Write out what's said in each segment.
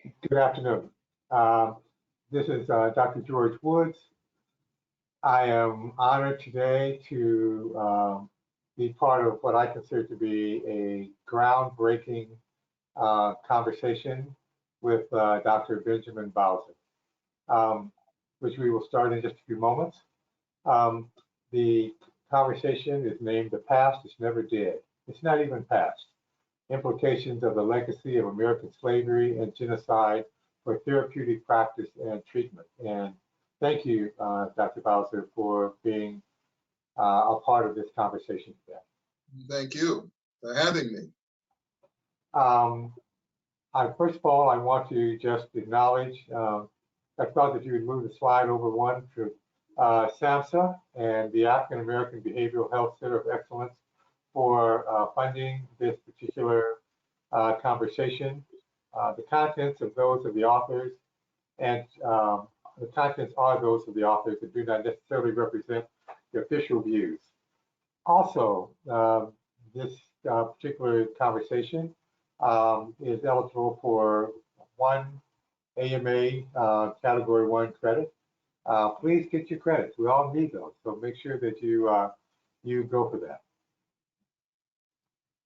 Good afternoon. Uh, this is Dr. George Woods. I am honored today to be part of what I consider to be a groundbreaking conversation with Dr. Benjamin Bowser, which we will start in just a few moments. The conversation is named "The Past is Never Dead." It's not even past. Implications of the legacy of American slavery and genocide for therapeutic practice and treatment. And thank you, Dr. Bowser, for being a part of this conversation today. Thank you for having me. First of all, I want to just acknowledge, I thought that you would move the slide over one to SAMHSA and the African American Behavioral Health Center of Excellence for funding this particular conversation. The contents of those of the authors and the contents are those of the authors and do not necessarily represent the official views. Also, this particular conversation is eligible for one AMA Category 1 credit. Please get your credits. We all need those, so make sure that you go for that.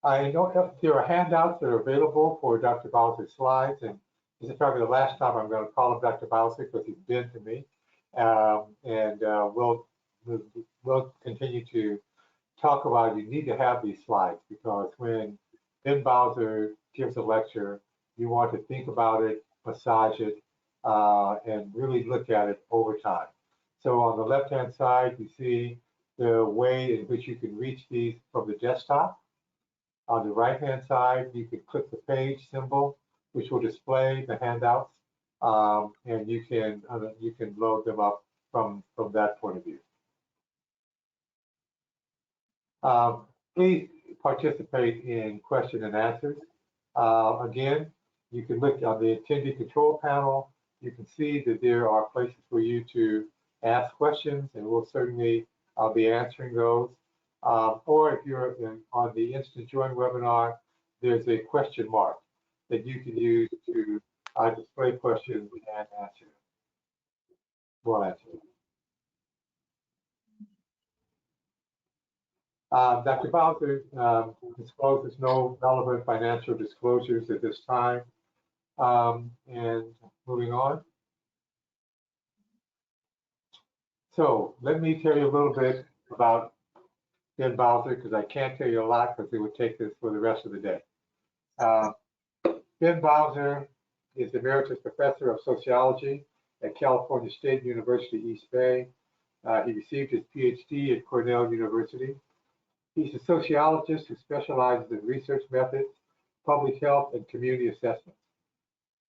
I know there are handouts that are available for Dr. Bowser's slides, and this is probably the last time I'm going to call him Dr. Bowser because he's been to me, and we'll continue to talk about you need to have these slides because when Ben Bowser gives a lecture, you want to think about it, massage it, and really look at it over time. So on the left-hand side, you see the way in which you can reach these from the desktop. On the right-hand side, you can click the page symbol, which will display the handouts, and you can load them up from that point of view. Please participate in question and answers. Again, you can look on the attendee control panel. You can see that there are places for you to ask questions, and we'll certainly be answering those. Or if you're on the instant join webinar, there's a question mark that you can use to display questions and answer them. We'll answer them. Dr. Bowser discloses no relevant financial disclosures at this time. And moving on. So let me tell you a little bit about Ben Bowser, because I can't tell you a lot because it would take this for the rest of the day. Ben Bowser is Emeritus Professor of Sociology at California State University, East Bay. He received his Ph.D. at Cornell University. He's a sociologist who specializes in research methods, public health, and community assessments.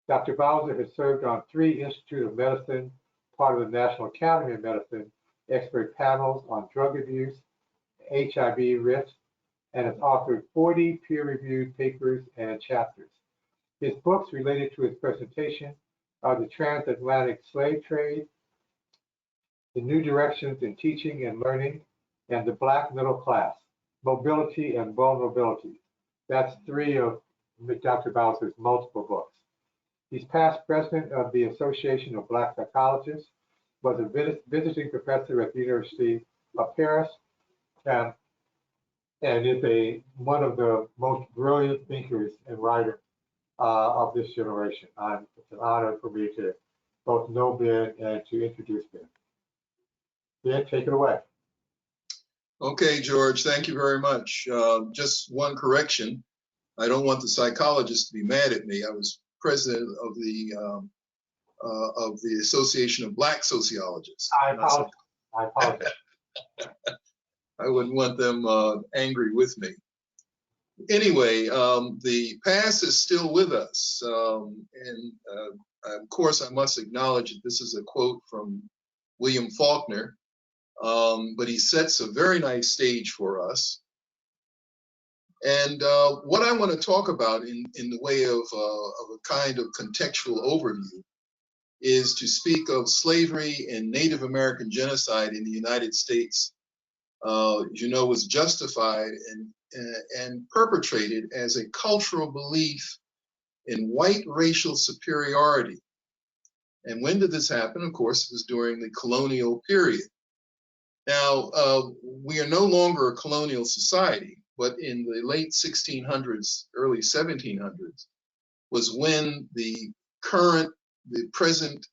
Dr. Bowser has served on 3 Institute of Medicine, part of the National Academy of Medicine, expert panels on drug abuse, HIV risk, and has authored 40 peer-reviewed papers and chapters. His books related to his presentation are The Transatlantic Slave Trade, The New Directions in Teaching and Learning, and The Black Middle Class, Mobility and Vulnerability. That's 3 of Dr. Bowser's multiple books. He's past president of the Association of Black Psychologists, was a visiting professor at the University of Paris, and is one of the most brilliant thinkers and writers of this generation. It's an honor for me to both know Ben and to introduce Ben. Ben, take it away. Okay, George, thank you very much. Just one correction. I don't want the psychologists to be mad at me. I was president of the Association of Black Sociologists. I apologize. I wouldn't want them angry with me. Anyway, the past is still with us. And of course, I must acknowledge that this is a quote from William Faulkner, but he sets a very nice stage for us. And what I want to talk about in the way of a kind of contextual overview is to speak of slavery and Native American genocide in the United States, as you know, was justified and perpetrated as a cultural belief in white racial superiority. And when did this happen? Of course, it was during the colonial period. Now, we are no longer a colonial society, but in the late 1600s, early 1700s, was when the present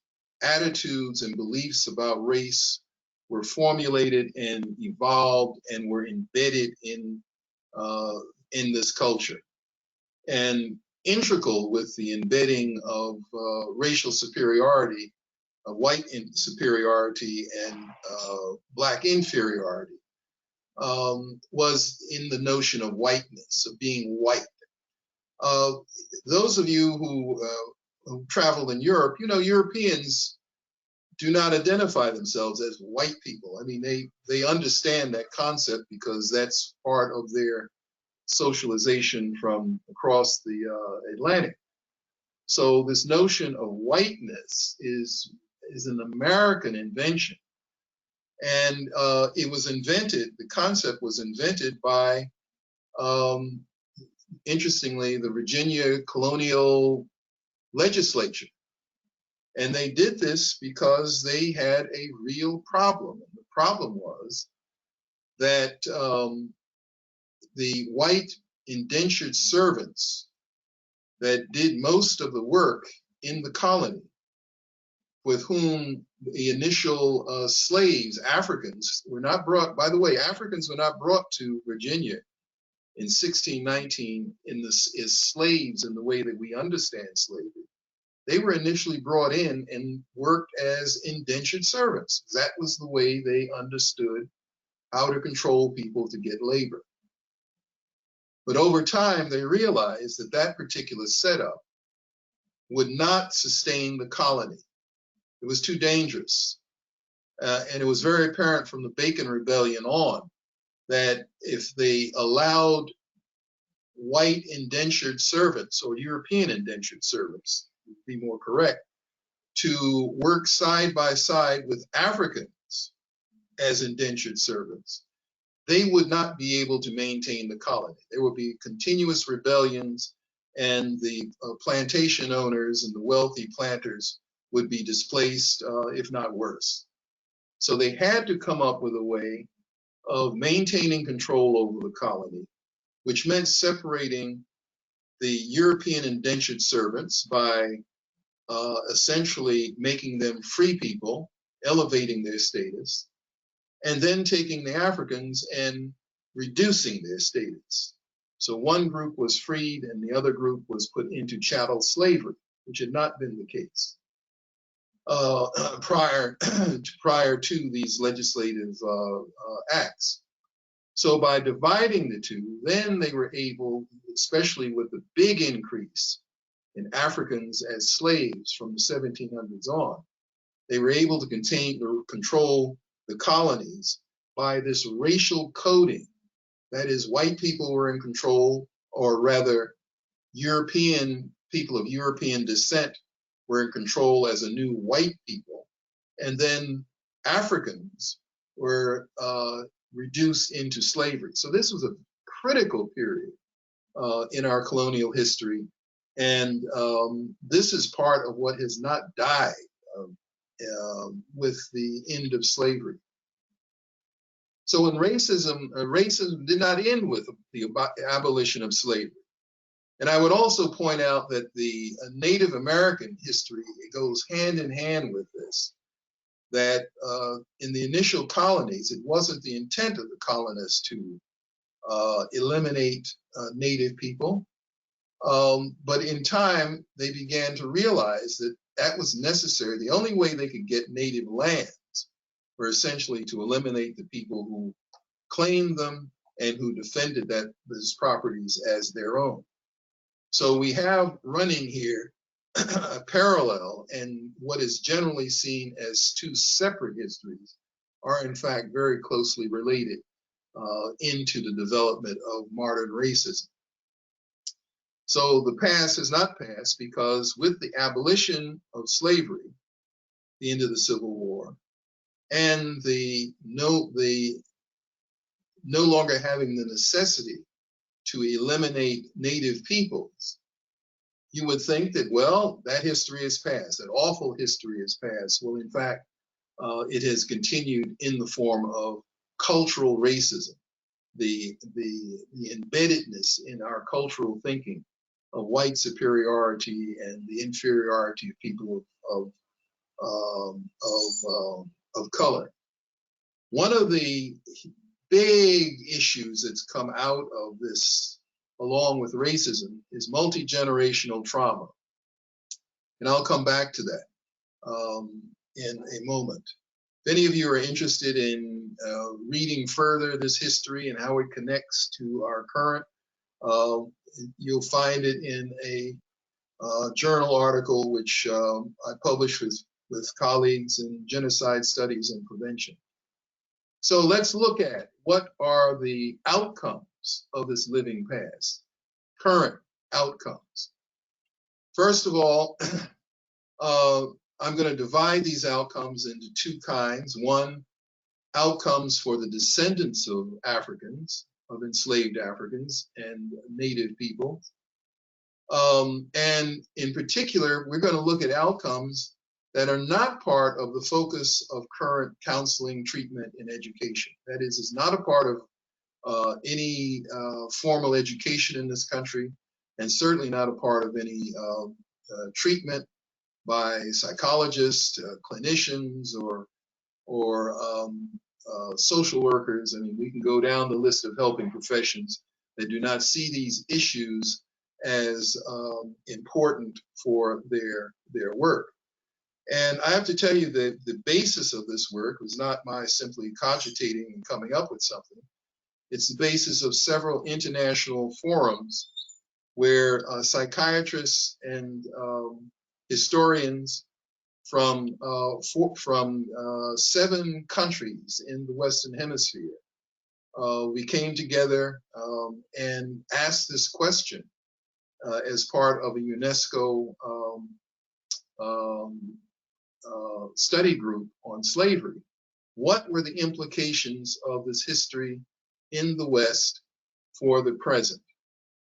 attitudes and beliefs about race were formulated and evolved and were embedded in this culture. And integral with the embedding of racial superiority, white superiority, and black inferiority was in the notion of whiteness, of being white. Those of you who traveled in Europe, you know, Europeans do not identify themselves as white people. I mean, they understand that concept because that's part of their socialization from across the Atlantic. So this notion of whiteness is an American invention. And it was invented, the concept was invented by, interestingly, the Virginia colonial legislature. And they did this because they had a real problem. And the problem was that the white indentured servants that did most of the work in the colony, with whom the initial slaves, Africans, were not brought, by the way, Africans were not brought to Virginia in 1619 as slaves in the way that we understand slavery. They were initially brought in and worked as indentured servants. That was the way they understood how to control people to get labor. But over time, they realized that that particular setup would not sustain the colony. It was too dangerous. And it was very apparent from the Bacon Rebellion on that if they allowed white indentured servants, or European indentured servants, to be more correct, to work side by side with Africans as indentured servants, they would not be able to maintain the colony. There would be continuous rebellions, and the plantation owners and the wealthy planters would be displaced, if not worse. So they had to come up with a way of maintaining control over the colony, which meant separating the European indentured servants by essentially making them free people, elevating their status, and then taking the Africans and reducing their status. So one group was freed and the other group was put into chattel slavery, which had not been the case prior to these legislative acts. So by dividing the two, then they were able, especially with the big increase in Africans as slaves from the 1700s on, they were able to control the colonies by this racial coding. That is, white people were in control, or rather, European people of European descent were in control as a new white people, and then Africans were reduced into slavery. So this was a critical period in our colonial history, and this is part of what has not died with the end of slavery. So when racism did not end with the abolition of slavery. And I would also point out that the Native American history goes hand in hand with this, that in the initial colonies, it wasn't the intent of the colonists to eliminate Native people. But in time, they began to realize that that was necessary. The only way they could get native lands were essentially to eliminate the people who claimed them and who defended those properties as their own. So we have running here a parallel, and what is generally seen as two separate histories are in fact very closely related into the development of modern racism. So the past has not passed because with the abolition of slavery, the end of the Civil War, and the no longer having the necessity to eliminate Native peoples, you would think that, well, that history is past, that awful history is past. Well, in fact, it has continued in the form of cultural racism, the embeddedness in our cultural thinking of white superiority and the inferiority of people of color. One of the big issues that's come out of this, along with racism, is multigenerational trauma. And I'll come back to that in a moment. If any of you are interested in reading further this history and how it connects to our current, you'll find it in a journal article which I published with colleagues in genocide studies and prevention. So let's look at what are the outcomes of this living past, current outcomes. First of all, I'm going to divide these outcomes into two kinds. One, outcomes for the descendants of Africans, of enslaved Africans and native people. And in particular, we're going to look at outcomes that are not part of the focus of current counseling, treatment, and education. That is, it's not a part of any formal education in this country, and certainly not a part of any treatment by psychologists, clinicians, or social workers. I mean, we can go down the list of helping professions that do not see these issues as important for their work. And I have to tell you that the basis of this work was not my simply cogitating and coming up with something. It's the basis of several international forums where psychiatrists and historians from 7 countries in the Western Hemisphere, we came together and asked this question as part of a UNESCO study group on slavery. What were the implications of this history in the West for the present?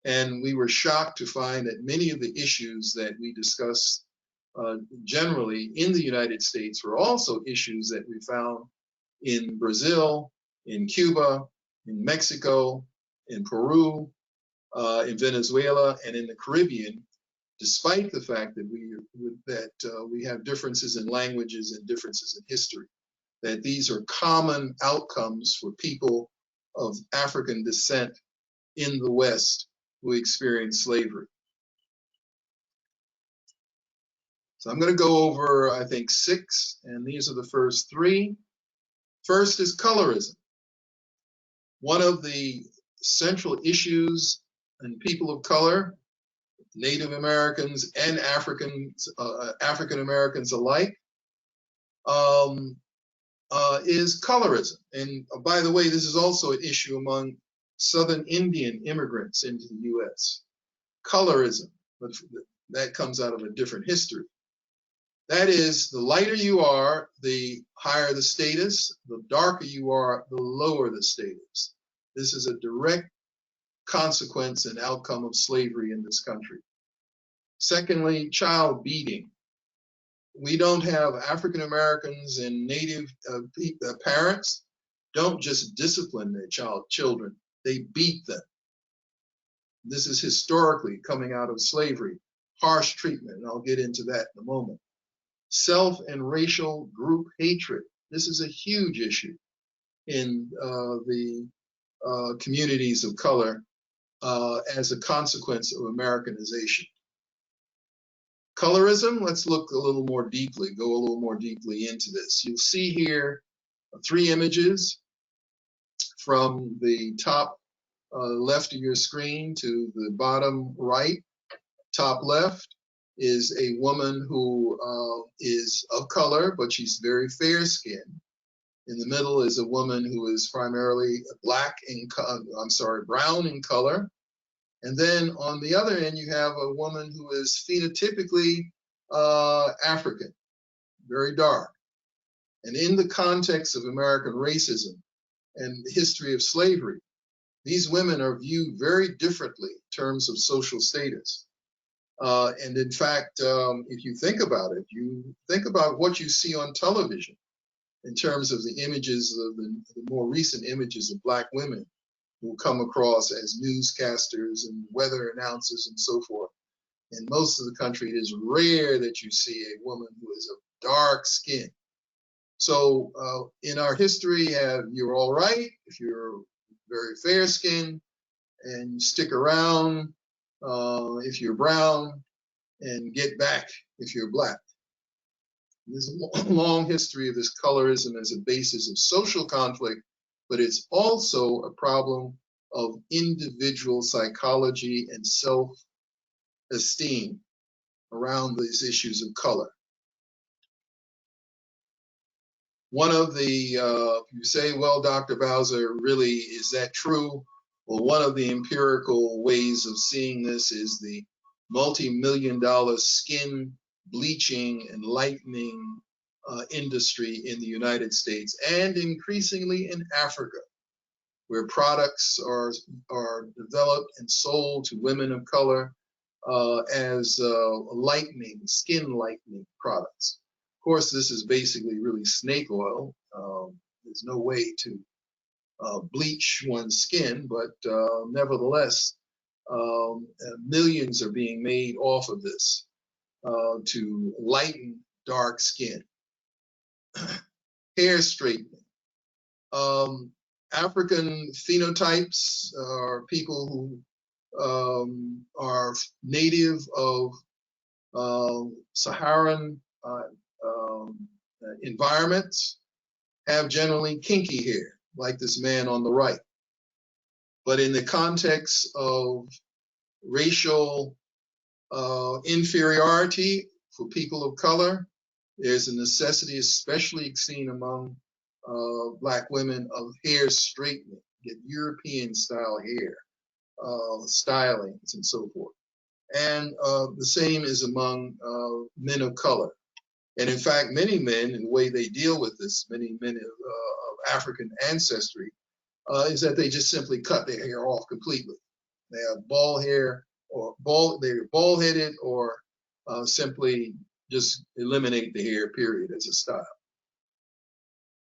And we were shocked to find that many of the issues that we discussed generally in the United States were also issues that we found in Brazil, in Cuba, in Mexico, in Peru, in Venezuela, and in the Caribbean, despite the fact that we have differences in languages and differences in history, that these are common outcomes for people of African descent in the West who experienced slavery. So I'm going to go over, I think, 6, and these are the first 3. First is colorism. One of the central issues in people of color, Native Americans and African Americans alike, is colorism. And by the way, this is also an issue among Southern Indian immigrants into the U.S. Colorism, but that comes out of a different history. That is, the lighter you are, the higher the status. The darker you are, the lower the status. This is a direct consequence and outcome of slavery in this country. Secondly, child beating. We don't have African Americans and Native parents don't just discipline their children, they beat them. This is historically coming out of slavery, harsh treatment, and I'll get into that in a moment. Self and racial group hatred. This is a huge issue in the communities of color as a consequence of Americanization. Colorism, let's look a little more deeply, go a little more deeply into this. You'll see here 3 images from the top left of your screen to the bottom right. Top left is a woman who is of color, but she's very fair-skinned. In the middle is a woman who is primarily brown in color. And then on the other end, you have a woman who is phenotypically African, very dark. And in the context of American racism and the history of slavery, these women are viewed very differently in terms of social status. And in fact, if you think about it, you think about what you see on television in terms of the images of the more recent images of Black women who come across as newscasters and weather announcers and so forth. In most of the country, it is rare that you see a woman who is of dark skin. So in our history, you're all right if you're very fair skinned and you stick around if you're brown, and get back if you're Black. There's a long history of this colorism as a basis of social conflict, but it's also a problem of individual psychology and self-esteem around these issues of color. One of the, you say, well, Dr. Bowser, really, is that true? Well, one of the empirical ways of seeing this is the multi-million-dollar skin bleaching and lightening industry in the United States and increasingly in Africa, where products are developed and sold to women of color as lightening, skin lightening products. Of course, this is basically really snake oil. There's no way to bleach one's skin, but nevertheless, millions are being made off of this to lighten dark skin. Hair straightening. African phenotypes are people who are native of Saharan environments have generally kinky hair, like this man on the right. But in the context of racial inferiority for people of color, there's a necessity, especially seen among Black women, of hair straightening, get European style hair, stylings and so forth. And the same is among men of color. And in fact, many men, in the way they deal with this, many men of African ancestry, is that they just simply cut their hair off completely. They have bald hair, or they're bald-headed, or simply just eliminate the hair, period, as a style.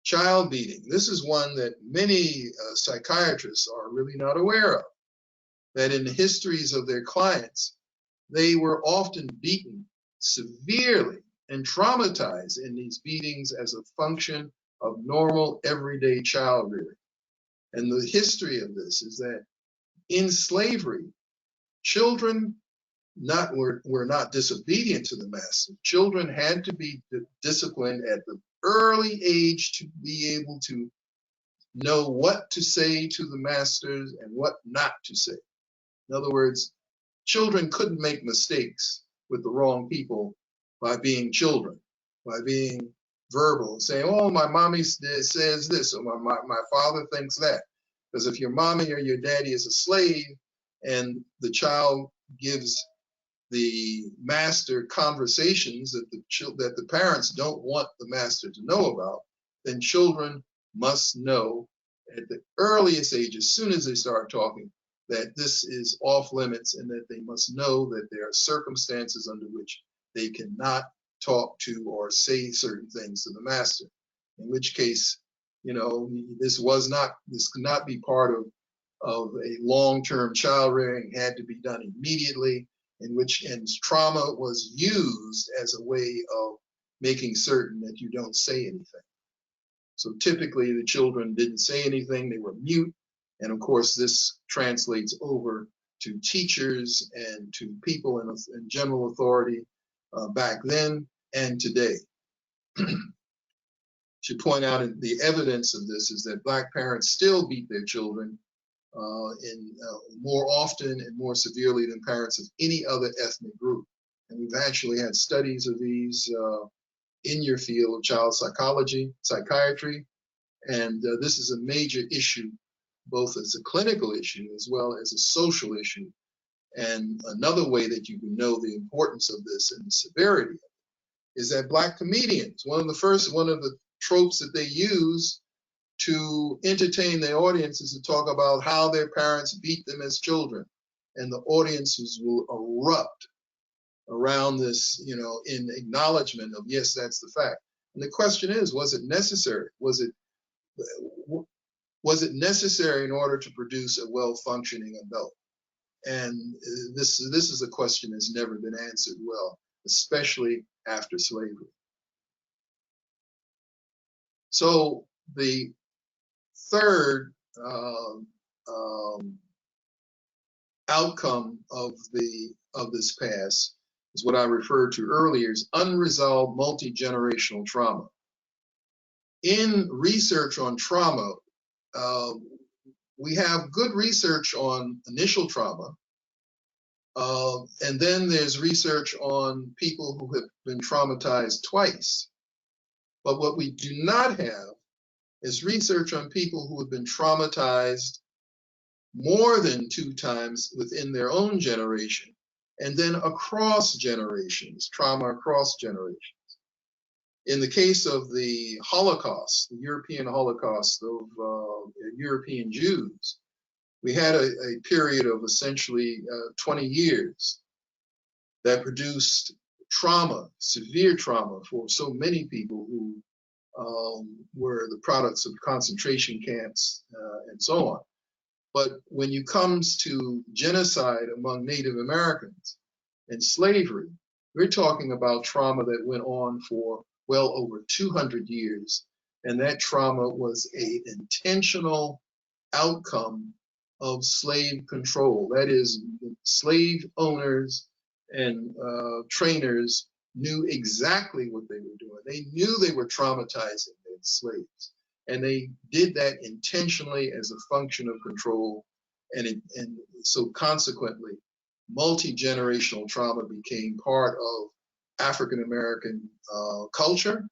Child beating. This is one that many psychiatrists are really not aware of, that in the histories of their clients, they were often beaten severely and traumatized in these beatings as a function of normal, everyday child rearing. And the history of this is that in slavery, children were not disobedient to the master. Children had to be disciplined at the early age to be able to know what to say to the masters and what not to say. In other words, children couldn't make mistakes with the wrong people by being children, by being verbal, saying, oh, my mommy says this, or my father thinks that. Because if your mommy or your daddy is a slave and the child gives the master conversations that the parents don't want the master to know about, then children must know at the earliest age, as soon as they start talking, that this is off limits and that they must know that there are circumstances under which they cannot talk to or say certain things to the master. In which case, you know, this could not be part of a long-term child rearing. It had to be done immediately, and trauma was used as a way of making certain that you don't say anything. So typically the children didn't say anything, they were mute. And of course, this translates over to teachers and to people in general authority back then and today. Should point out the evidence of this is that Black parents still beat their children more often and more severely than parents of any other ethnic group. And we've actually had studies of these in your field of child psychiatry, and this is a major issue, both as a clinical issue as well as a social issue. And another way that you can know the importance of this and the severity of it is that Black comedians, one of the tropes that they use to entertain their audiences to talk about how their parents beat them as children, and the audiences will erupt around this, in acknowledgement of, yes, that's the fact. And the question is, was it necessary? Was it necessary in order to produce a well-functioning adult? And this is a question that's never been answered well, especially after slavery. So the third outcome of this past is what I referred to earlier as unresolved multi-generational trauma. In research on trauma, we have good research on initial trauma, and then there's research on people who have been traumatized twice. But what we do not have is research on people who have been traumatized more than 2 times within their own generation, and then across generations, trauma across generations. In the case of the Holocaust, the European Holocaust of European Jews, we had a period of essentially 20 years that produced trauma, severe trauma for so many people who were the products of concentration camps and so on. But when it comes to genocide among Native Americans and slavery, we're talking about trauma that went on for well over 200 years. And that trauma was an intentional outcome of slave control. That is, slave owners and trainers knew exactly what they were doing. They knew they were traumatizing their slaves. And they did that intentionally as a function of control. And so consequently, multi-generational trauma became part of African American culture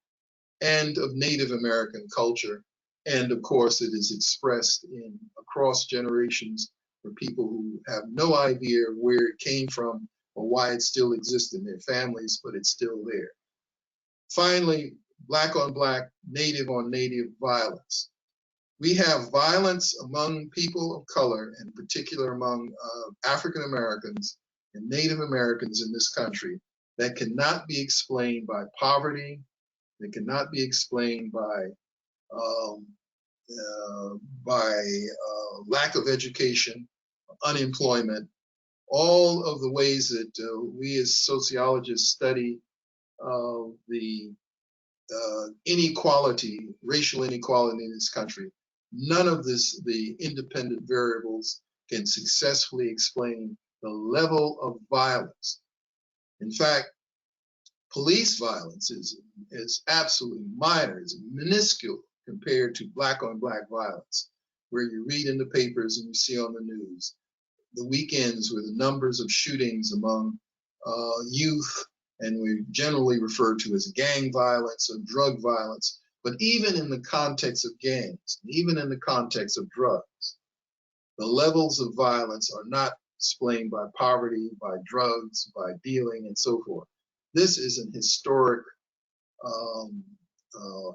and of Native American culture. And of course, it is expressed in across generations for people who have no idea where it came from or why it still exists in their families, but it's still there. Finally, Black on Black, Native on Native violence. We have violence among people of color, in particular among African Americans and Native Americans in this country, that cannot be explained by poverty, that cannot be explained by lack of education, unemployment, all of the ways that we as sociologists study the inequality, racial inequality in this country. None of the independent variables can successfully explain the level of violence. In fact, police violence is absolutely minor, it's minuscule compared to Black on Black violence, where you read in the papers and you see on the news the weekends where the numbers of shootings among youth, and we generally refer to as gang violence or drug violence, but even in the context of gangs, even in the context of drugs, the levels of violence are not explained by poverty, by drugs, by dealing, and so forth. This is an historic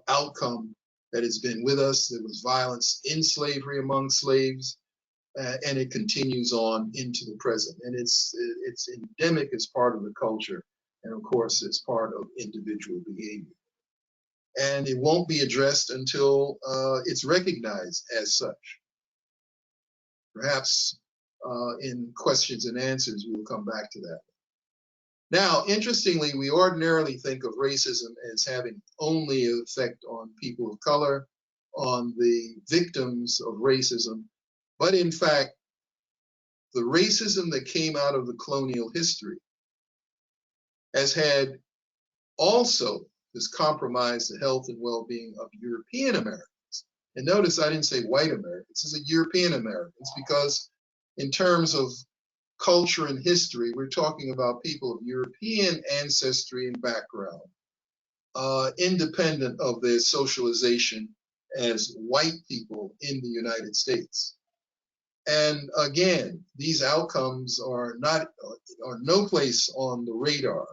outcome that has been with us. There was violence in slavery among slaves, and it continues on into the present. And it's endemic as part of the culture, and of course, it's part of individual behavior. And it won't be addressed until it's recognized as such. Perhaps in questions and answers, we will come back to that. Now, interestingly, we ordinarily think of racism as having only an effect on people of color, on the victims of racism. But in fact, the racism that came out of the colonial history has compromised the health and well-being of European Americans. And notice I didn't say white Americans, this is European Americans, because in terms of culture and history, we're talking about people of European ancestry and background, independent of their socialization as white people in the United States. And again, these outcomes are no place on the radar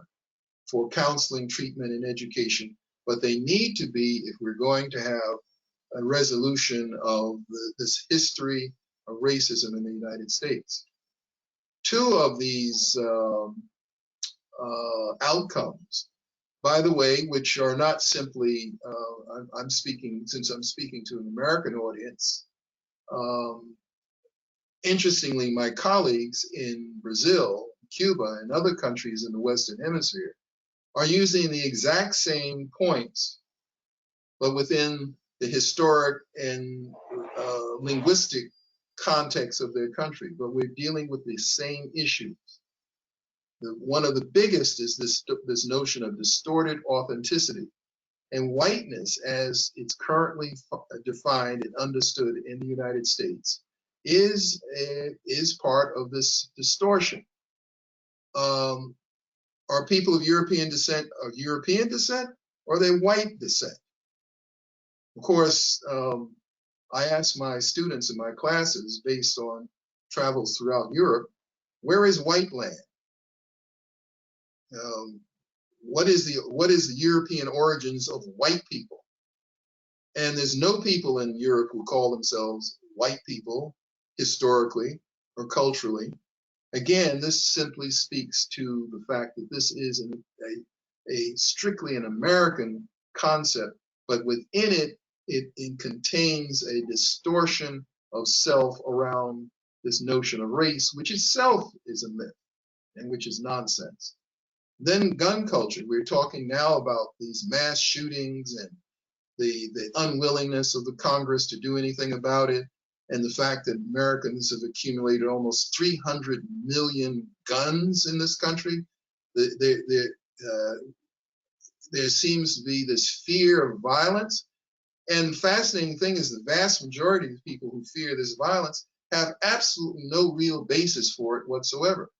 for counseling, treatment, and education, but they need to be if we're going to have a resolution of this history of racism in the United States. Two of these outcomes, by the way, which are not simply, I'm speaking, since I'm speaking to an American audience, interestingly, my colleagues in Brazil, Cuba, and other countries in the Western Hemisphere are using the exact same points, but within the historic and linguistic context of their country. But we're dealing with the same issues. One of the biggest is this notion of distorted authenticity. And whiteness, as it's currently defined and understood in the United States, is part of this distortion. Are people of European descent or are they white descent? Of course, I ask my students in my classes, based on travels throughout Europe, where is white land? What is the European origins of white people? And there's no people in Europe who call themselves white people historically or culturally. Again, this simply speaks to the fact that this is a strictly an American concept, but within it, it contains a distortion of self around this notion of race, which itself is a myth and which is nonsense. Then gun culture. We're talking now about these mass shootings and the unwillingness of the Congress to do anything about it, and the fact that Americans have accumulated almost 300 million guns in this country. There seems to be this fear of violence. And the fascinating thing is the vast majority of people who fear this violence have absolutely no real basis for it whatsoever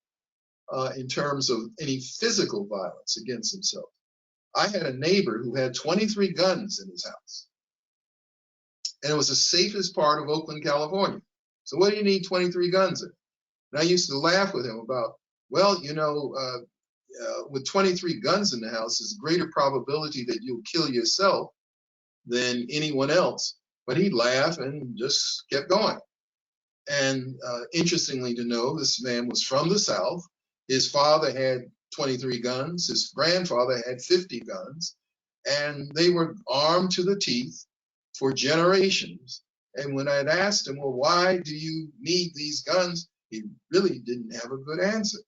in terms of any physical violence against himself. I had a neighbor who had 23 guns in his house. And it was the safest part of Oakland, California. So what do you need 23 guns in? And I used to laugh with him about, well, you know, with 23 guns in the house, there's a greater probability that you'll kill yourself than anyone else. But he'd laugh and just kept going. And interestingly to know, this man was from the South. His father had 23 guns. His grandfather had 50 guns. And they were armed to the teeth for generations. And when I'd asked him, well, why do you need these guns? He really didn't have a good answer.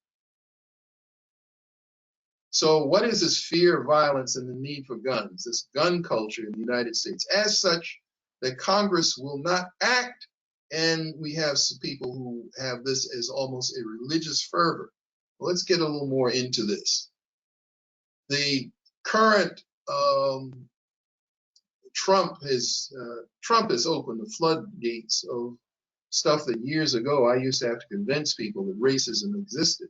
So what is this fear of violence and the need for guns, this gun culture in the United States? As such, that Congress will not act, and we have some people who have this as almost a religious fervor. Well, let's get a little more into this. The current Trump has opened the floodgates of stuff that years ago I used to have to convince people that racism existed.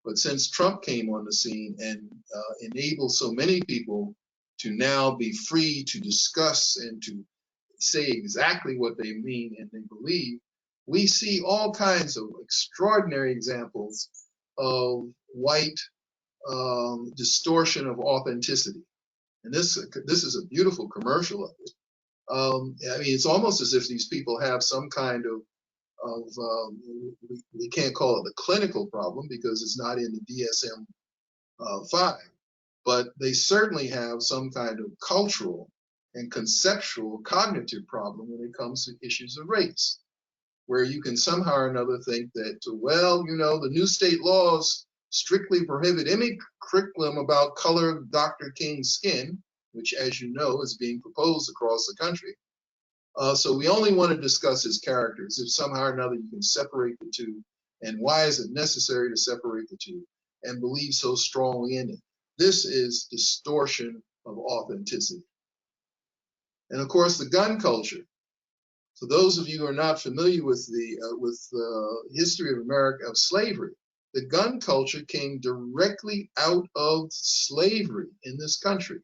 But since Trump came on the scene and enabled so many people to now be free to discuss and to say exactly what they mean and they believe, we see all kinds of extraordinary examples of white distortion of authenticity. And this is a beautiful commercial of it. I mean, it's almost as if these people have some kind of we can't call it the clinical problem because it's not in the DSM-5, but they certainly have some kind of cultural and conceptual cognitive problem when it comes to issues of race, where you can somehow or another think that, well, you know, the new state laws strictly prohibit any curriculum about color of Dr. King's skin, which, as you know, is being proposed across the country. So we only want to discuss his characters if somehow or another you can separate the two, and why is it necessary to separate the two, and believe so strongly in it. This is distortion of authenticity. And of course, the gun culture. So those of you who are not familiar with the history of America, of slavery, the gun culture came directly out of slavery in this country.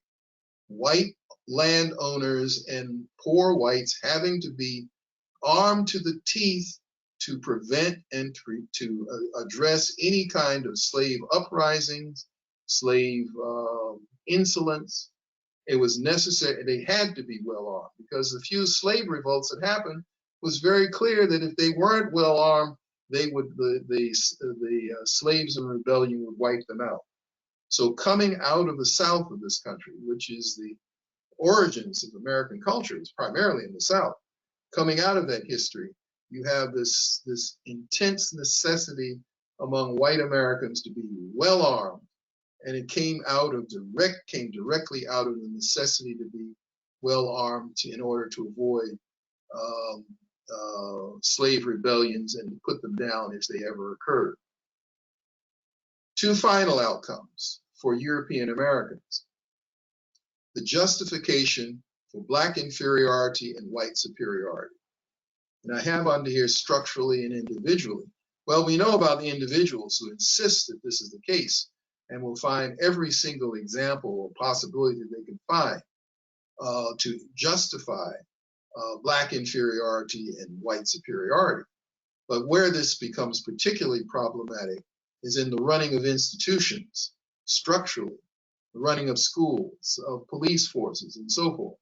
White landowners and poor whites having to be armed to the teeth to prevent and to address any kind of slave uprisings, slave insolence. It was necessary, they had to be well armed because the few slave revolts that happened was very clear that if they weren't well armed, they would the slaves in rebellion would wipe them out. So coming out of the South of this country, which is the origins of American culture, is primarily in the South. Coming out of that history, you have this intense necessity among white Americans to be well armed, and it came directly out of the necessity to be well armed in order to avoid slave rebellions and to put them down if they ever occurred. Two final outcomes for European Americans: the justification for Black inferiority and white superiority. And I have under here structurally and individually. Well, we know about the individuals who insist that this is the case, and will find every single example or possibility that they can find to justify Black inferiority and white superiority. But where this becomes particularly problematic is in the running of institutions, structurally, the running of schools, of police forces, and so forth.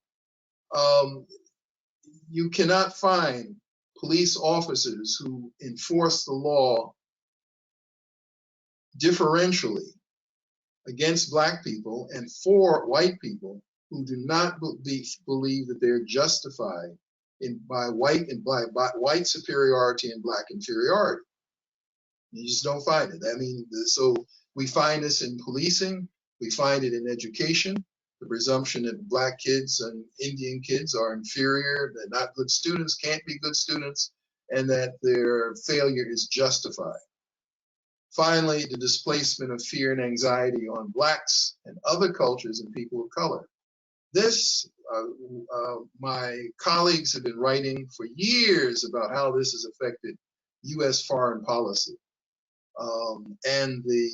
You cannot find police officers who enforce the law differentially against Black people and for white people who do not believe that they're justified by white superiority and Black inferiority. You just don't find it. I mean, so we find this in policing, we find it in education, the presumption that Black kids and Indian kids are inferior, they're not good students, can't be good students, and that their failure is justified. Finally, the displacement of fear and anxiety on Blacks and other cultures and people of color. This, my colleagues have been writing for years about how this has affected U.S. foreign policy, and the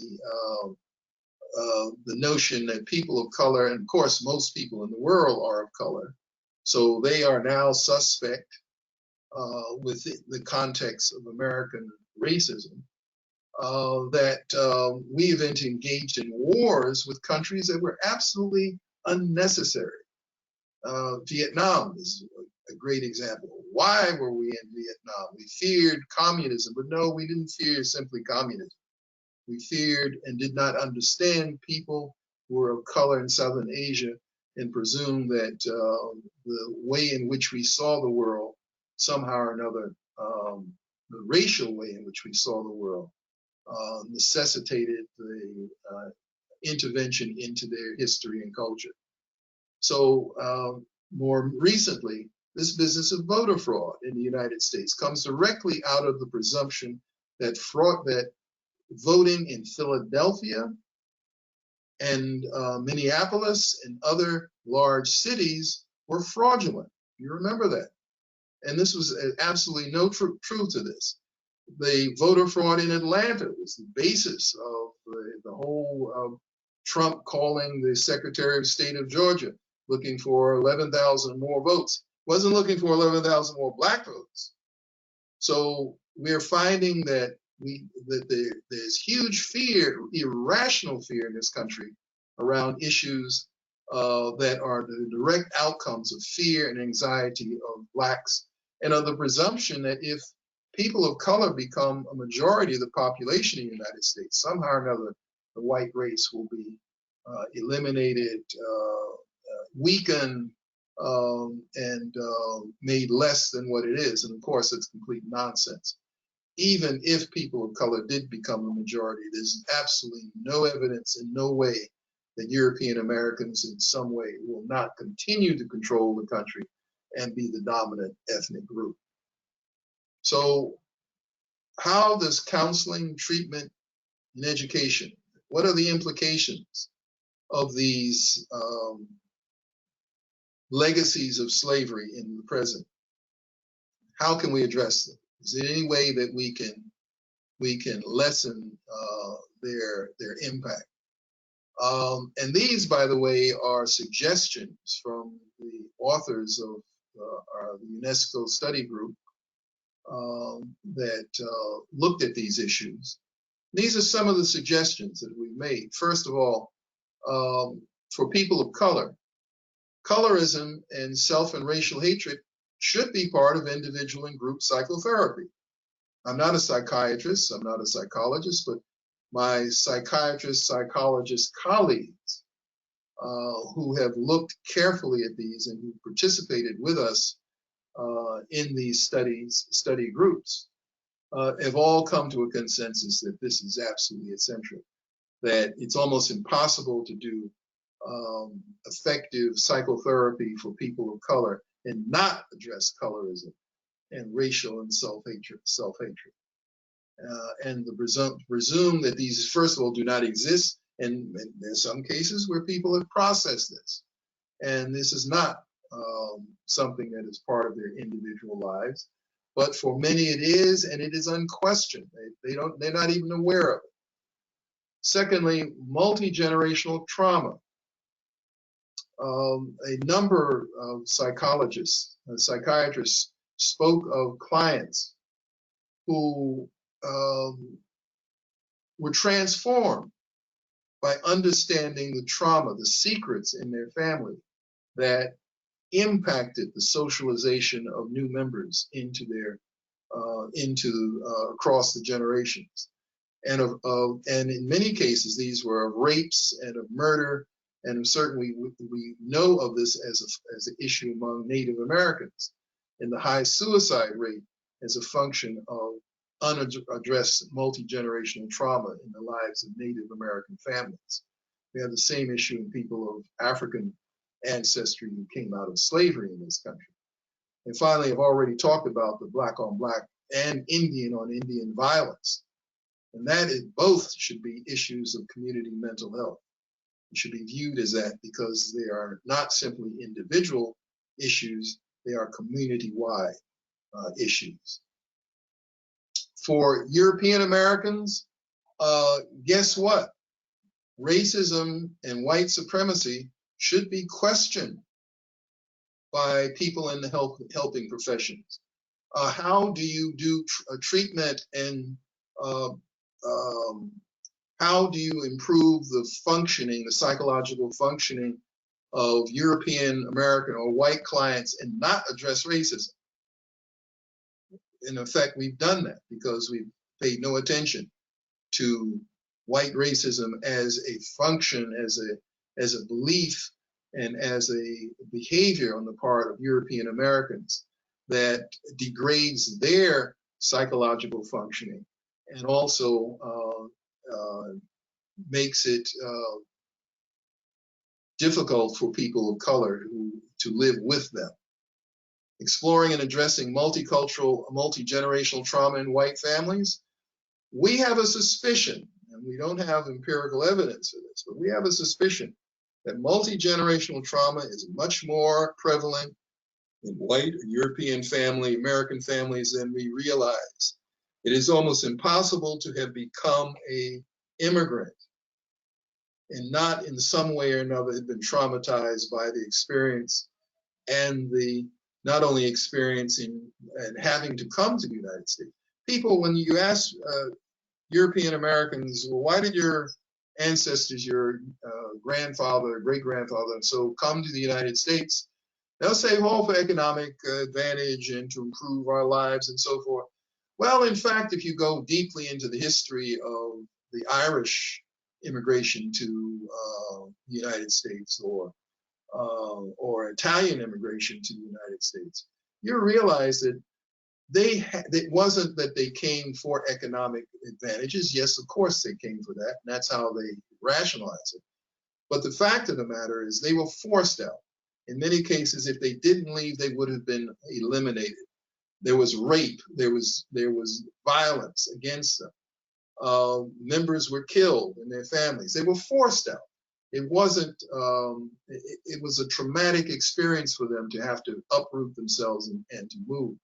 notion that people of color, and of course most people in the world are of color, so they are now suspect within the context of American racism, that we have engaged in wars with countries that were absolutely unnecessary. Vietnam is a great example. Why were we in Vietnam? We feared communism, but no, we didn't fear simply communism. We feared and did not understand people who were of color in Southern Asia and presumed that the way in which we saw the world, somehow or another, the racial way in which we saw the world, necessitated the intervention into their history and culture. So more recently, this business of voter fraud in the United States comes directly out of the presumption that voting in Philadelphia and Minneapolis and other large cities were fraudulent. You remember that. And this was absolutely no truth to this. The voter fraud in Atlanta was the basis of the whole Trump calling the Secretary of State of Georgia, looking for 11,000 more votes. Wasn't looking for 11,000 more Black votes. So we're finding that there's huge fear, irrational fear in this country around issues that are the direct outcomes of fear and anxiety of Blacks, and of the presumption that if people of color become a majority of the population in the United States, somehow or another, the white race will be eliminated, weakened, and made less than what it is. And of course, it's complete nonsense. Even if people of color did become a majority, there's absolutely no evidence in no way that European Americans in some way will not continue to control the country and be the dominant ethnic group. So how does counseling, treatment, and education, what are the implications of these legacies of slavery in the present? How can we address them? Is there any way that we can lessen their impact? And these, by the way, are suggestions from the authors of the UNESCO study group that looked at these issues. These are some of the suggestions that we made. First of all, for people of color, colorism and self and racial hatred should be part of individual and group psychotherapy. I'm not a psychiatrist, I'm not a psychologist, but my psychiatrist, psychologist colleagues who have looked carefully at these and who participated with us in these study groups have all come to a consensus that this is absolutely essential, that it's almost impossible to do effective psychotherapy for people of color and not address colorism and racial and self-hatred. And presume that these, first of all, do not exist. And there's some cases where people have processed this. And this is not something that is part of their individual lives. But for many it is, and it is unquestioned. They're not even aware of it. Secondly, multi-generational trauma. A number of psychologists, psychiatrists spoke of clients who were transformed by understanding the trauma, the secrets in their family that impacted the socialization of new members into across the generations. And in many cases, these were of rapes and of murder, and certainly we know of this as an issue among Native Americans, and the high suicide rate as a function of unaddressed multi-generational trauma in the lives of Native American families. We have the same issue in people of African ancestry who came out of slavery in this country. And finally, I've already talked about the Black on Black and Indian on Indian violence. And that is, both should be issues of community mental health. It should be viewed as that because they are not simply individual issues, they are community-wide issues. For European Americans, guess what? Racism and white supremacy should be questioned by people in the helping professions. How do you do treatment, and how do you improve the functioning, the psychological functioning of European American or white clients and not address racism? In effect, we've done that because we've paid no attention to white racism as a function, as a belief, and as a behavior on the part of European Americans that degrades their psychological functioning and also makes it difficult for people of color to live with them. Exploring and addressing multicultural, multi-generational trauma in white families, we have a suspicion, and we don't have empirical evidence for this, but we have a suspicion that multi-generational trauma is much more prevalent in white European American families than we realize. It is almost impossible to have become an immigrant and not in some way or another have been traumatized by the experience and the not only experiencing and having to come to the United States. People, when you ask European Americans, well, why did your ancestors, your grandfather, great-grandfather, and so come to the United States? They'll say, well, for economic advantage and to improve our lives and so forth. Well, in fact, if you go deeply into the history of the Irish immigration to the United States or Italian immigration to the United States, you realize that it wasn't that they came for economic advantages. Yes, of course they came for that, and that's how they rationalize it. But the fact of the matter is they were forced out. In many cases, if they didn't leave, they would have been eliminated. There was rape, there was violence against them. Members were killed in their families. They were forced out. It wasn't, it was a traumatic experience for them to have to uproot themselves and to move.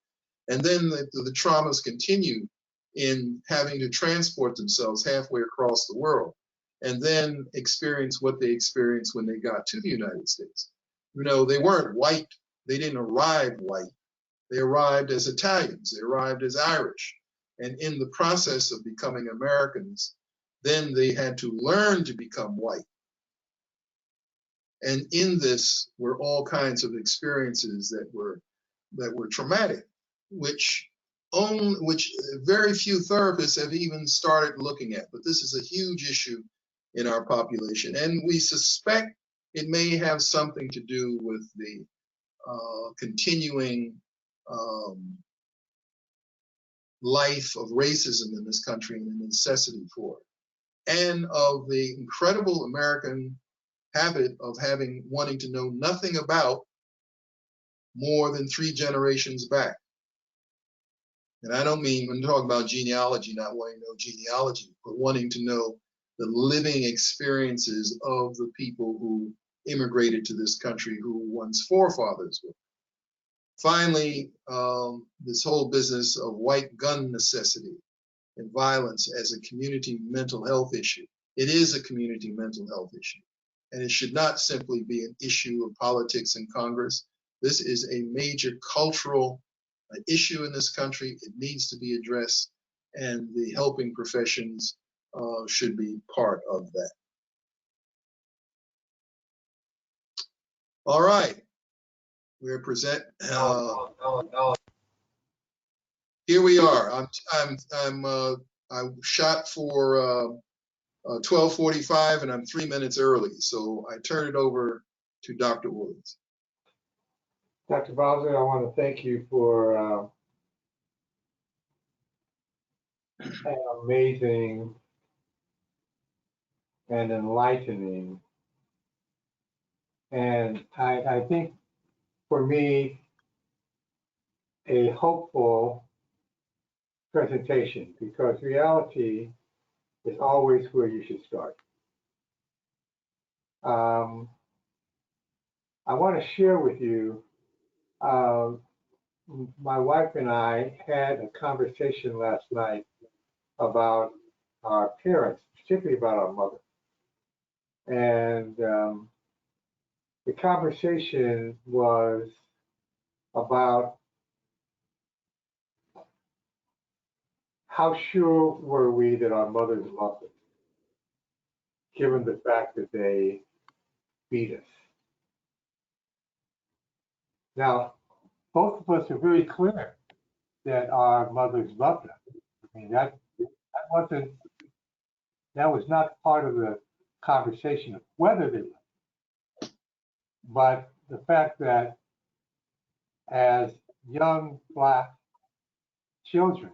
And then the traumas continue in having to transport themselves halfway across the world and then experience what they experienced when they got to the United States. You know, they weren't white. They didn't arrive white. They arrived as Italians. They arrived as Irish. And in the process of becoming Americans, then they had to learn to become white. And in this were all kinds of experiences that were traumatic, which which very few therapists have even started looking at. But this is a huge issue in our population, and we suspect it may have something to do with the continuing life of racism in this country and the necessity for it, and of the incredible American habit of wanting to know nothing about more than 3 generations back. And I don't mean, when talking about genealogy, not wanting to know genealogy, but wanting to know the living experiences of the people who immigrated to this country, who one's forefathers were. Finally, this whole business of white gun necessity and violence as a community mental health issue. It is a community mental health issue, and it should not simply be an issue of politics in Congress. This is a major cultural issue in this country. It needs to be addressed, and the helping professions should be part of that. All right, we're here we are. I shot for 12:45, and I'm 3 minutes early, so I turn it over to Dr. Williams. Dr. Bowser, I want to thank you for an amazing and enlightening, and I think for me, a hopeful presentation, because reality is always where you should start. I want to share with you, my wife and I had a conversation last night about our parents, particularly about our mother. And the conversation was about how sure were we that our mothers loved us, given the fact that they beat us. Now, both of us are very clear that our mothers loved us. I mean, that was not part of the conversation of whether they loved us, but the fact that as young Black children,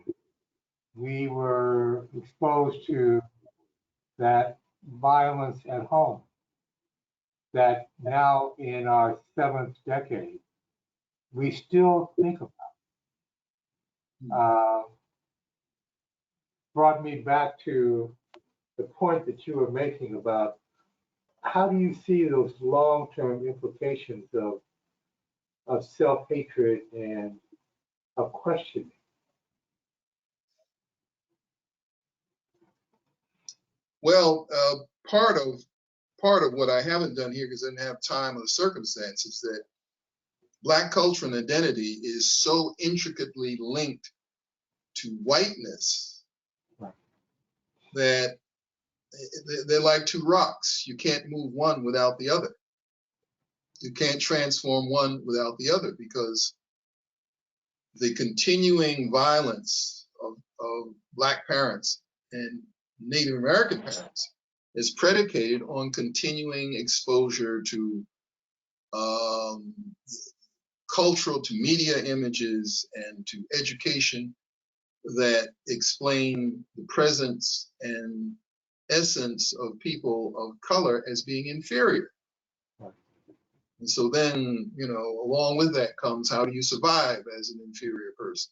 we were exposed to that violence at home, that now in our 7th decade, we still think about. Brought me back to the point that you were making about how do you see those long-term implications of self-hatred and of questioning? Well, part of what I haven't done here, because I didn't have time or the circumstances, that Black culture and identity is so intricately linked to whiteness that they're like two rocks. You can't move one without the other. You can't transform one without the other, because the continuing violence of Black parents and Native American parents is predicated on continuing exposure to cultural, to media images, and to education that explain the presence and essence of people of color as being inferior. And so then, along with that comes, how do you survive as an inferior person?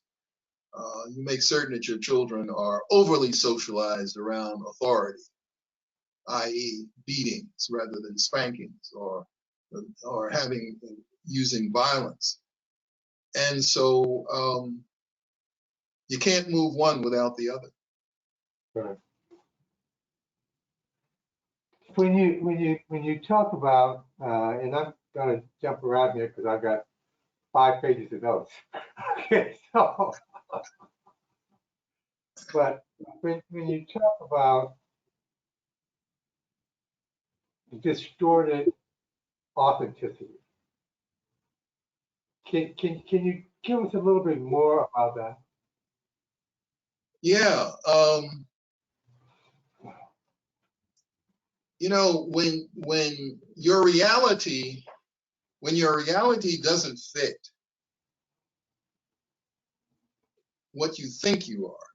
You make certain that your children are overly socialized around authority, i.e. beatings rather than spankings, or using violence. And so you can't move one without the other. Right. When you talk about, and I'm going to jump around here because I've got 5 pages of notes. Okay, so, but when you talk about distorted authenticity, can you give us a little bit more about that? Yeah. You know, when your reality doesn't fit what you think you are,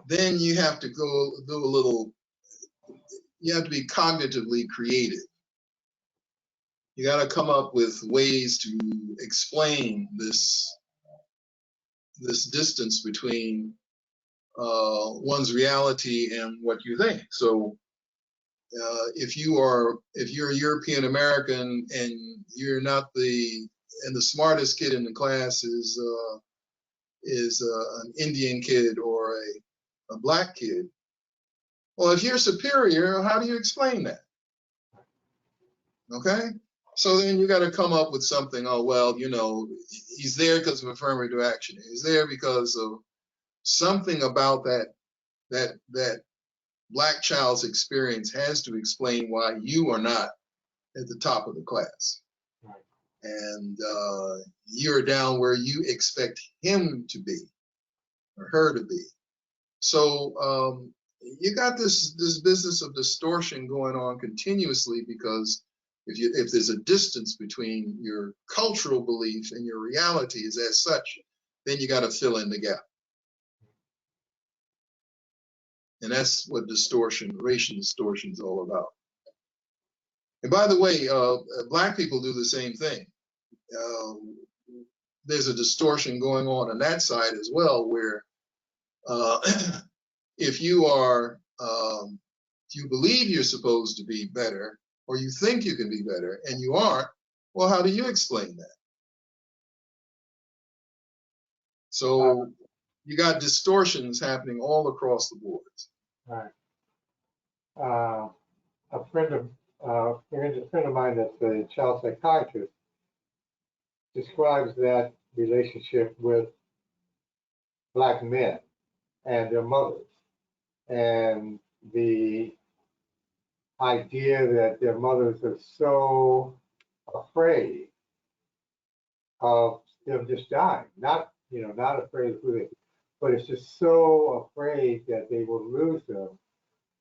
then you have to go do a little, you have to be cognitively creative. You got to come up with ways to explain this distance between one's reality and what you think. So if you're a European American and you're not the smartest kid in the class is an Indian kid or a black kid, well, if you're superior, how do you explain that? Okay, so then you got to come up with something. Oh well, you know, he's there because of affirmative action. He's there because of something about that black child's experience has to explain why you are not at the top of the class. Right. And you're down where you expect him to be or her to be. So you got this business of distortion going on continuously, because if there's a distance between your cultural belief and your reality is as such, then you got to fill in the gap. And that's what racial distortion is all about. And by the way, black people do the same thing. There's a distortion going on that side as well, where if you believe you're supposed to be better, or you think you can be better, and you aren't, well, how do you explain that? So you got distortions happening all across the board. Right. A friend of mine that's a child psychiatrist describes that relationship with black men and their mothers, and the idea that their mothers are so afraid of them just dying, not afraid of who they, but it's just so afraid that they will lose them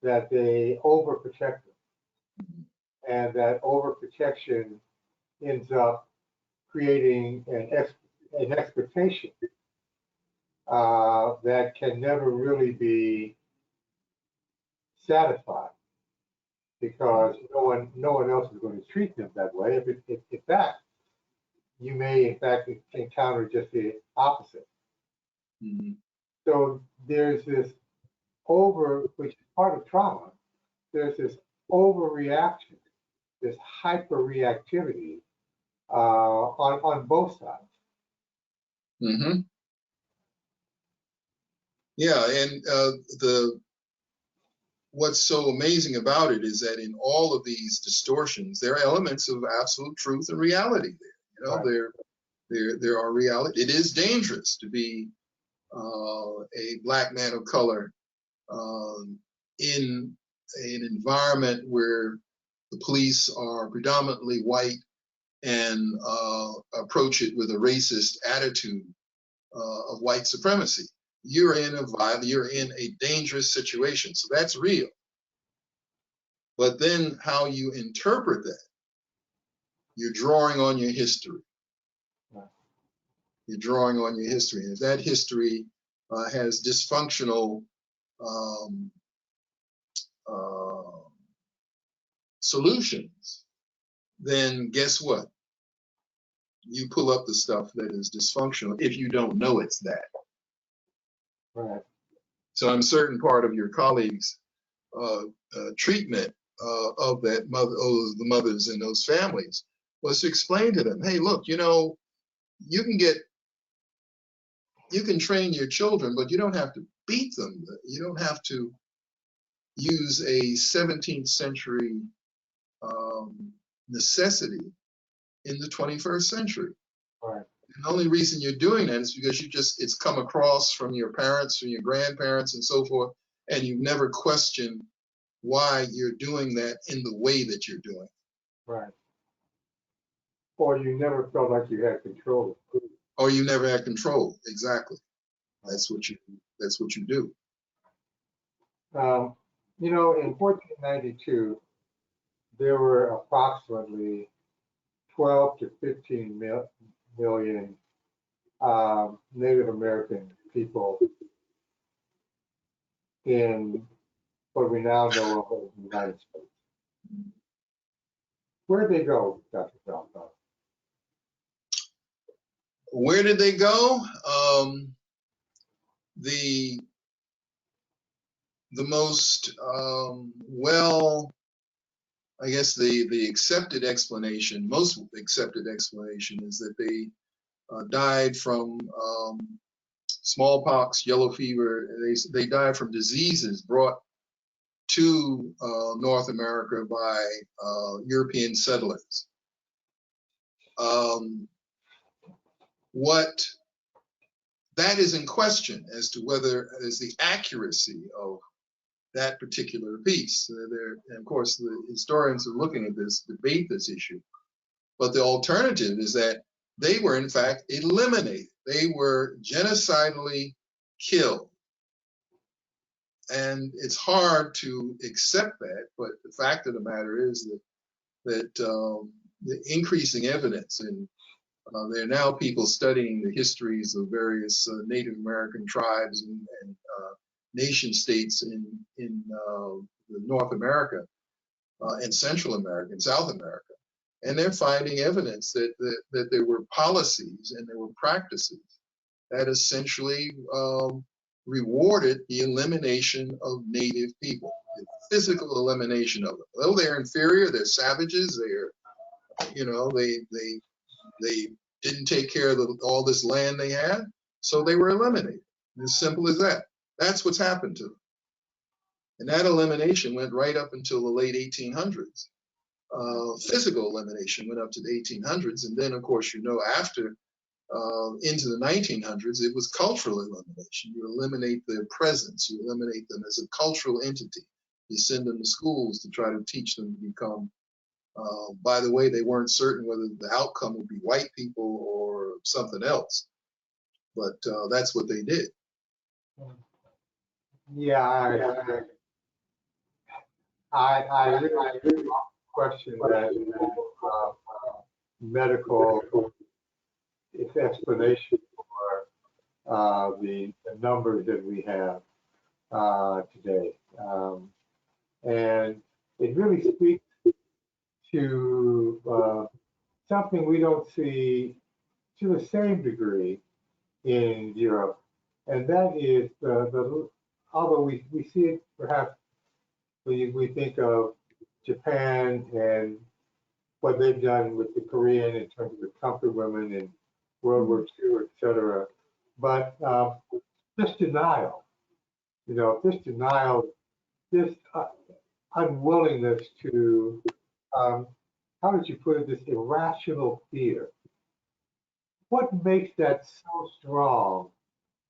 that they overprotect them, and that overprotection ends up creating an expectation that can never really be satisfied, because no one else is going to treat them that way. If in fact, you may in fact encounter just the opposite. Mm-hmm. So there's this which is part of trauma. There's this overreaction, this hyperreactivity on both sides. Mm-hmm. Yeah, and what's so amazing about it is that in all of these distortions, there are elements of absolute truth and reality there. You know, right. there are reality. It is dangerous to be a black man of color in an environment where the police are predominantly white and approach it with a racist attitude of white supremacy. You're in a dangerous situation. So that's real. But then how you interpret that, you're drawing on your history. You're drawing on your history. And if that history has dysfunctional solutions, then guess what? You pull up the stuff that is dysfunctional if you don't know it's that. Right. So I'm certain part of your colleagues' treatment of the mothers in those families was to explain to them, hey, look, you know, you can train your children, but you don't have to beat them. You don't have to use a 17th century necessity in the 21st century. Right. And the only reason you're doing that is because it's come across from your parents, from your grandparents, and so forth, and you've never questioned why you're doing that in the way that you're doing. Right. Or you never felt like you had control. Or you never had control, exactly. That's what you do. You know, in 1492, there were approximately 12 to 15 million Native American people in what we now know of as the United States. Where did they go, Dr. Falco? Where did they go? The most I guess the accepted explanation, most accepted explanation, is that they died from smallpox, yellow fever. They died from diseases brought to North America by European settlers. What that is in question as to whether is the accuracy of that particular piece. And of course, the historians are looking at this, debate this issue. But the alternative is that they were in fact eliminated. They were genocidally killed. And it's hard to accept that, but the fact of the matter is that the increasing evidence, and there are now people studying the histories of various Native American tribes and nation states in North America and Central America and South America, and they're finding evidence that there were policies and there were practices that essentially rewarded the elimination of Native people, the physical elimination of them. Though they're inferior, they're savages. They didn't take care of all this land they had, so they were eliminated. As simple as that. That's what's happened to them. And that elimination went right up until the late 1800s. Physical elimination went up to the 1800s, and then, of course, after into the 1900s, it was cultural elimination. You eliminate their presence. You eliminate them as a cultural entity. You send them to schools to try to teach them to become. By the way, they weren't certain whether the outcome would be white people or something else, but that's what they did. Yeah, I really question that medical explanation for the numbers that we have today. And it really speaks to something we don't see to the same degree in Europe, and that is although we see it perhaps when we think of Japan and what they've done with the Korean in terms of the comfort women in World War II, et cetera. But this denial, this unwillingness to, how did you put it, this irrational fear. What makes that so strong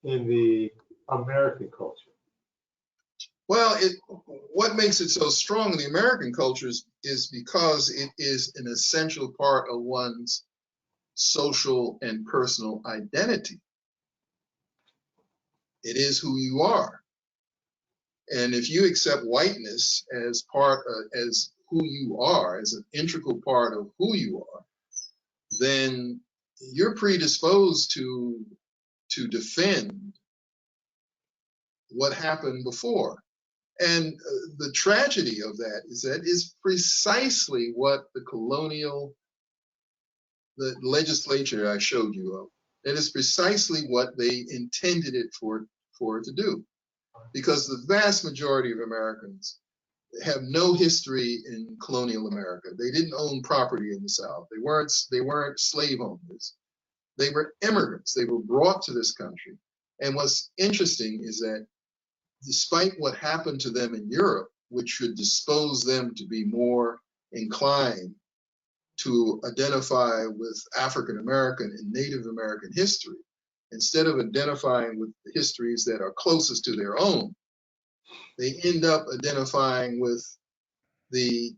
in the American culture? Well, what makes it so strong in the American culture is because it is an essential part of one's social and personal identity. It is who you are. And if you accept whiteness as as who you are, as an integral part of who you are, then you're predisposed to defend what happened before. And the tragedy of that is precisely what the legislature I showed you of, that is precisely what they intended it for it to do. Because the vast majority of Americans have no history in colonial America. They didn't own property in the South. They weren't slave owners. They were immigrants. They were brought to this country. And what's interesting is that despite what happened to them in Europe, which should dispose them to be more inclined to identify with African American and Native American history, instead of identifying with the histories that are closest to their own, they end up identifying with the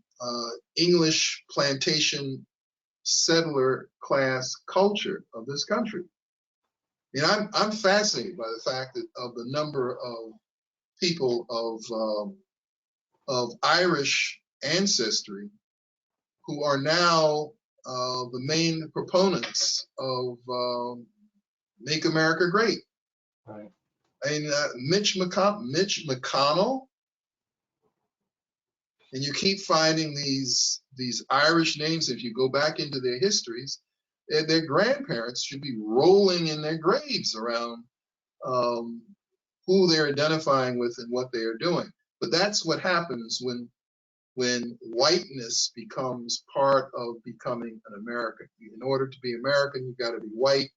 English plantation settler class culture of this country. You know, I'm fascinated by the fact that of the number of people of Irish ancestry who are now the main proponents of Make America Great. Right. I mean, Mitch McConnell, and you keep finding these Irish names. If you go back into their histories, their grandparents should be rolling in their graves around who they're identifying with and what they are doing. But that's what happens when whiteness becomes part of becoming an American. In order to be American, you've got to be white,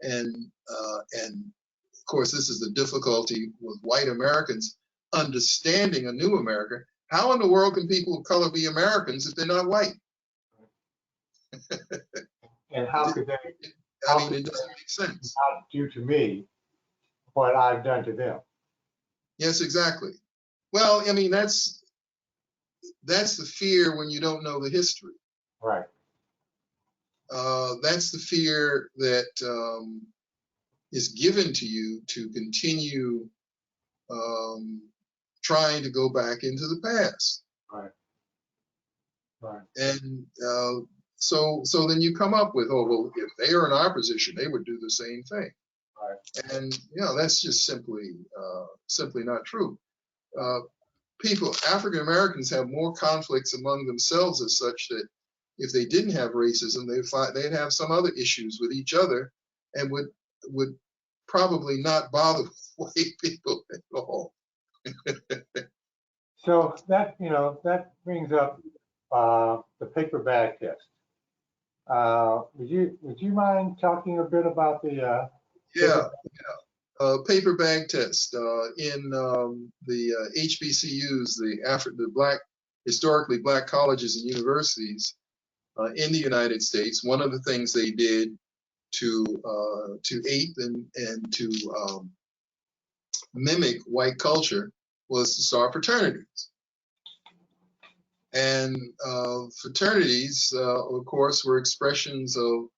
and of course, this is the difficulty with white Americans understanding a new America. How in the world can people of color be Americans if they're not white? And how could they? I mean, it doesn't make sense. Not do to me what I've done to them. Yes, exactly. Well, I mean, that's the fear when you don't know the history. Right. That's the fear that is given to you to continue trying to go back into the past. Right. Right. And so then you come up with, oh, well, if they are in our position, they would do the same thing. Right. And that's just simply not true. African Americans have more conflicts among themselves as such that if they didn't have racism, they'd have some other issues with each other, and would probably not bother white people at all. So that brings up the paper bag test. Would you mind talking a bit about the paper bag test in the HBCUs, the historically black colleges and universities in the United States? One of the things they did to ape and to mimic white culture was to start fraternities. And fraternities, of course, were expressions of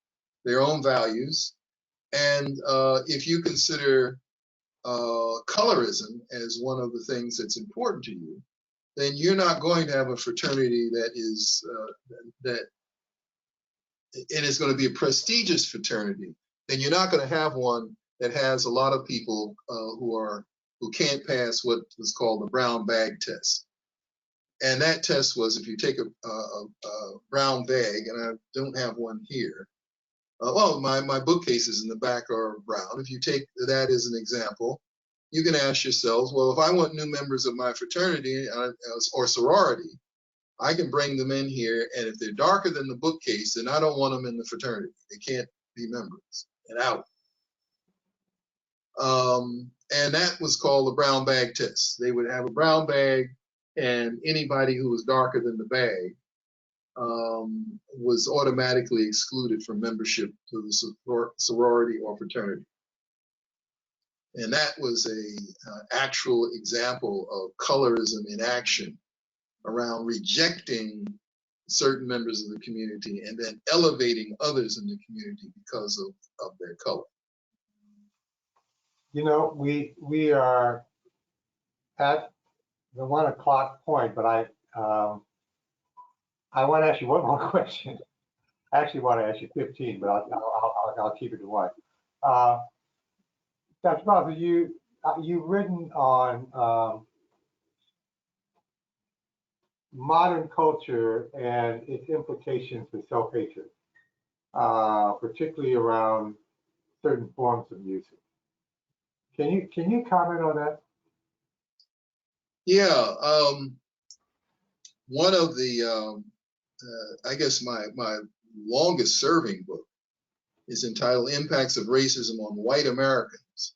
their own values. And if you consider colorism as one of the things that's important to you, then you're not going to have a fraternity that is and it's going to be a prestigious fraternity. Then you're not going to have one that has a lot of people who can't pass what was called the brown bag test. And that test was, if you take a brown bag, and I don't have one here. My bookcases in the back are brown. If you take that as an example, you can ask yourselves, well, if I want new members of my fraternity or sorority, I can bring them in here, and if they're darker than the bookcase, then I don't want them in the fraternity. They can't be members, and out. And that was called the brown bag test. They would have a brown bag, and anybody who was darker than the bag was automatically excluded from membership to the sorority or fraternity. And that was a actual example of colorism in action around rejecting certain members of the community and then elevating others in the community because of their color. We are at the 1 o'clock point, but I want to ask you one more question. I actually want to ask you 15, but I'll keep it to 1. Dr. Bowser, you've written on modern culture and its implications for self-hatred, particularly around certain forms of music. Can you comment on that? Yeah, one of the I guess my longest serving book is entitled Impacts of Racism on White Americans.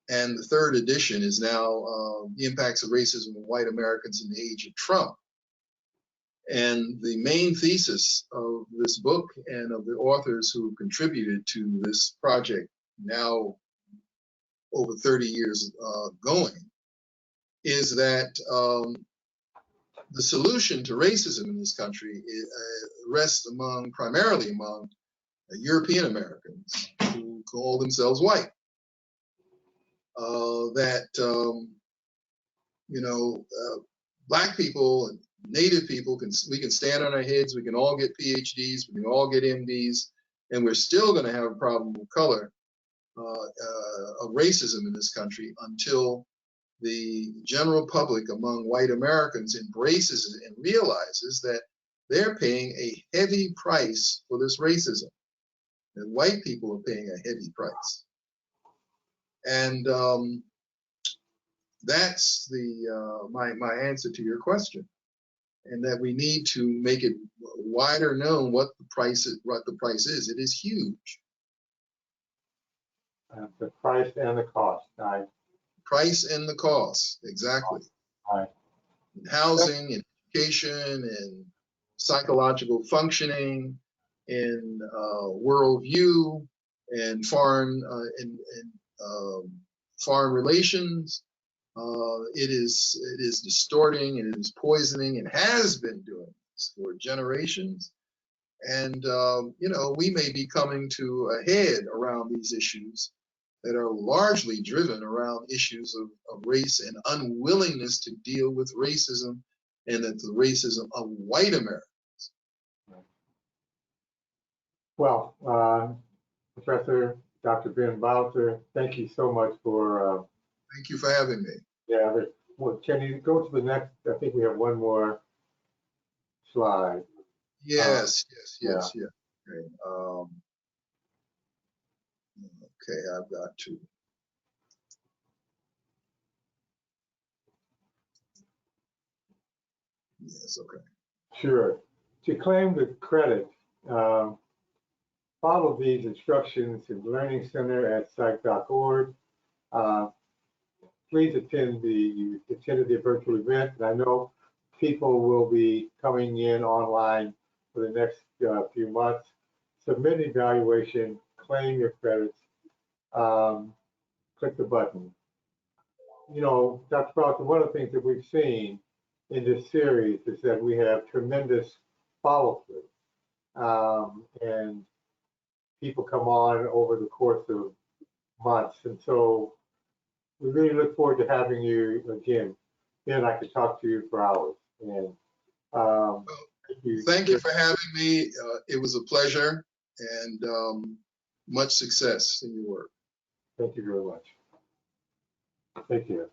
And the 3rd edition is now The Impacts of Racism on White Americans in the Age of Trump. And the main thesis of this book and of the authors who contributed to this project, now over 30 years going, is that the solution to racism in this country rests primarily among European Americans who who call themselves white. Black people and Native people we can stand on our heads, we can all get PhDs, we can all get MDs, and we're still going to have a problem with color, of racism in this country until the general public among white Americans embraces it and realizes that they're paying a heavy price for this racism, and white people are paying a heavy price. And that's my answer to your question, and that we need to make it wider known what the price is. It is huge. The price and the cost. Price and the cost, exactly. In housing, in education, in psychological functioning, in worldview, and foreign relations. It is distorting, and it is poisoning, and has been doing this for generations. And we may be coming to a head around these issues that are largely driven around issues of race and unwillingness to deal with racism, and that the racism of white Americans. Well, Professor Dr. Ben Bowser, thank you so much for. Thank you for having me. Yeah, well, can you go to the next? I think we have one more slide. Yes. Okay. Okay, I've got to. Yes, okay. Sure. To claim the credit, follow these instructions in the Learning Center at psych.org. Please attended the virtual event, and I know people will be coming in online for the next few months. Submit an evaluation, claim your credits, click the button. Dr. Bowser, one of the things that we've seen in this series is that we have tremendous follow-through, and people come on over the course of months, and so we really look forward to having you again. Then I could talk to you for hours. And thank you for having me. It was a pleasure, and much success in your work. Thank you very much. Thank you.